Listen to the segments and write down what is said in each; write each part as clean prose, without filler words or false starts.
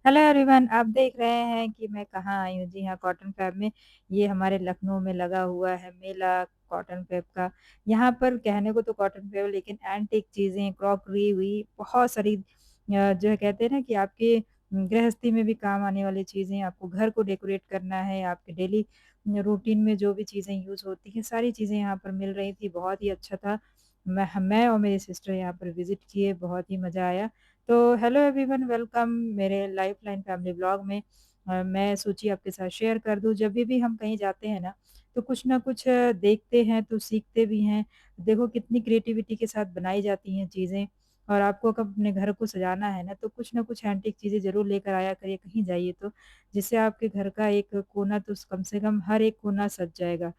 Hello everyone, आप देख रहे हैं कि मैं कहाँ आई हूँ। जी हाँ, कॉटन फैब में। ये हमारे लखनऊ में लगा हुआ है मेला कॉटन फैब का। यहाँ पर कहने को तो कॉटन फैब, लेकिन एंटीक चीज़ें, क्रॉकरी हुई, बहुत सारी जो है कहते हैं ना कि आपके गृहस्थी में भी काम आने वाली चीज़ें, आपको घर को डेकोरेट करना है, आपके डेली रूटीन में जो भी चीज़ें यूज़ होती हैं, सारी चीज़ें यहाँ पर मिल रही थी। बहुत ही अच्छा था। मैं और मेरी सिस्टर यहाँ पर विज़िट किए, बहुत ही मज़ा आया। तो हेलो एवरीवन, वेलकम मेरे लाइफलाइन फैमिली ब्लॉग में। मैं सोची आपके साथ शेयर कर दूं। जब भी हम कहीं जाते हैं ना, तो कुछ ना कुछ देखते हैं तो सीखते भी हैं। देखो कितनी क्रिएटिविटी के साथ बनाई जाती हैं चीज़ें। और आपको अगर अपने घर को सजाना है ना, तो कुछ ना कुछ एंटीक चीज़ें ज़रूर लेकर आया करिए कहीं जाइए तो, जिससे आपके घर का एक कोना तो कम से कम हर एक कोना सज जाएगा।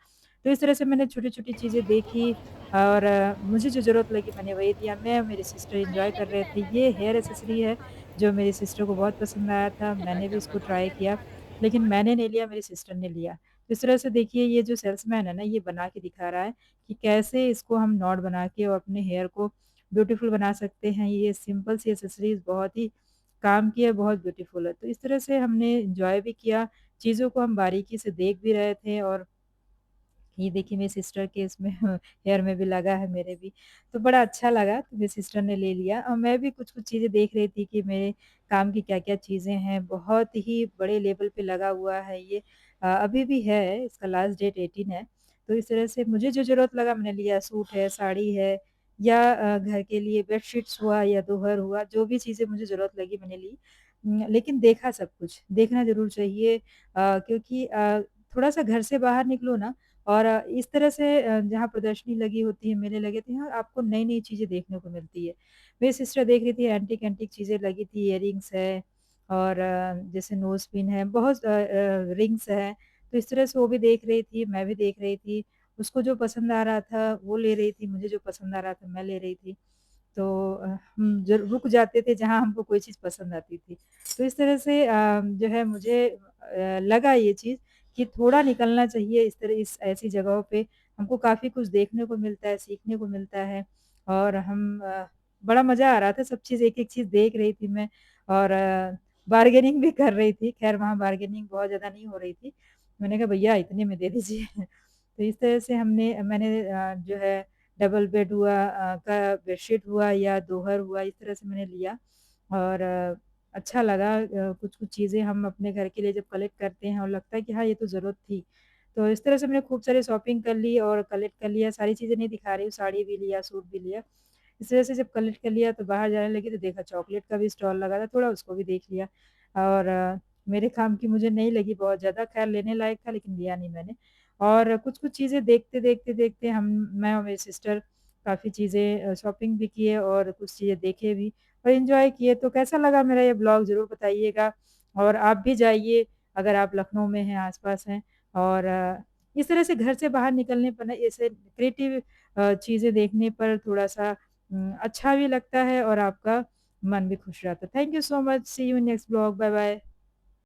तो इस तरह से मैंने छोटी-छोटी चीज़ें देखी और मुझे जो ज़रूरत लगी मैंने वही लिया। मैं और मेरी सिस्टर एन्जॉय कर रहे थे। ये हेयर एक्सेसरी है जो मेरी सिस्टर को बहुत पसंद आया था। मैंने भी इसको ट्राई किया, लेकिन मैंने नहीं लिया, मेरी सिस्टर ने लिया। तो इस तरह से देखिए, ये जो सेल्समैन है ना, ये बना के दिखा रहा है कि कैसे इसको हम नॉट बना के और अपने हेयर को ब्यूटीफुल बना सकते हैं। ये सिंपल सी एक्सेसरीज़ बहुत ही काम की है, बहुत ब्यूटीफुल है। तो इस तरह से हमने एन्जॉय भी किया, चीज़ों को हम बारीकी से देख भी रहे थे। और ये देखिए मेरी सिस्टर के इसमें हेयर में भी लगा है, मेरे भी। तो बड़ा अच्छा लगा, तो मेरी सिस्टर ने ले लिया और मैं भी कुछ-कुछ चीज़ें देख रही थी कि मेरे काम की क्या-क्या चीज़ें हैं। बहुत ही बड़े लेवल पे लगा हुआ है ये। अभी भी है, इसका लास्ट डेट 18 है। तो इस तरह से मुझे जो ज़रूरत लगा मैंने लिया। सूट है, साड़ी है या घर के लिए बेडशीट्स हुआ या दोहर हुआ, जो भी चीज़ें मुझे ज़रूरत लगी मैंने ली। लेकिन देखा सब कुछ, देखना ज़रूर चाहिए क्योंकि थोड़ा-सा घर से बाहर निकलो ना, और इस तरह से जहाँ प्रदर्शनी लगी होती है, मेले लगे थे, यहाँ आपको नई-नई चीज़ें देखने को मिलती है। मेरी सिस्टर देख रही थी, एंटीक-एंटीक चीज़ें लगी थी, इयररिंग्स है और जैसे नोज़ पिन है, बहुत रिंग्स है। तो इस तरह से वो भी देख रही थी, मैं भी देख रही थी। उसको जो पसंद आ रहा था वो ले रही थी, मुझे जो पसंद आ रहा था मैं ले रही थी। तो हम ज रुक जाते थे जहाँ हमको कोई चीज़ पसंद आती थी। तो इस तरह से जो है मुझे लगा ये चीज़ कि थोड़ा निकलना चाहिए इस तरह, इस ऐसी जगहों पे। हमको काफ़ी कुछ देखने को मिलता है, सीखने को मिलता है। और हम बड़ा मज़ा आ रहा था, सब चीज़ एक-एक चीज़ देख रही थी मैं। और बार्गेनिंग भी कर रही थी। ख़ैर वहाँ बार्गेनिंग बहुत ज़्यादा नहीं हो रही थी। मैंने कहा भैया इतने में दे दीजिए। तो इस तरह से मैंने जो है डबल बेड हुआ का बेडशीट हुआ या दोहर हुआ, इस तरह से मैंने लिया। और अच्छा लगा। कुछ-कुछ चीज़ें हम अपने घर के लिए जब कलेक्ट करते हैं और लगता है कि हाँ, ये तो ज़रूरत थी। तो इस तरह से मैंने खूब सारी शॉपिंग कर ली और कलेक्ट कर लिया। सारी चीज़ें नहीं दिखा रही हूँ, साड़ी भी लिया, सूट भी लिया। इस वजह से जब कलेक्ट कर लिया तो बाहर जाने लगी तो देखा चॉकलेट का भी स्टॉल लगा था, थोड़ा उसको भी देख लिया। और मेरे काम की मुझे नहीं लगी बहुत ज़्यादा, ख़ैर लेने लायक था लेकिन लिया नहीं मैंने। और कुछ-कुछ चीज़ें देखते हम मैं और मेरी सिस्टर काफ़ी चीज़ें शॉपिंग भी किए और कुछ चीज़ें देखे भी और एन्जॉय किए। तो कैसा लगा मेरा ये ब्लॉग ज़रूर बताइएगा। और आप भी जाइए अगर आप लखनऊ में हैं, आस-पास हैं। और इस तरह से घर से बाहर निकलने पर ना ऐसे क्रिएटिव चीज़ें देखने पर थोड़ा-सा अच्छा भी लगता है और आपका मन भी खुश रहता है। Thank you so much. See you in next blog. Bye bye.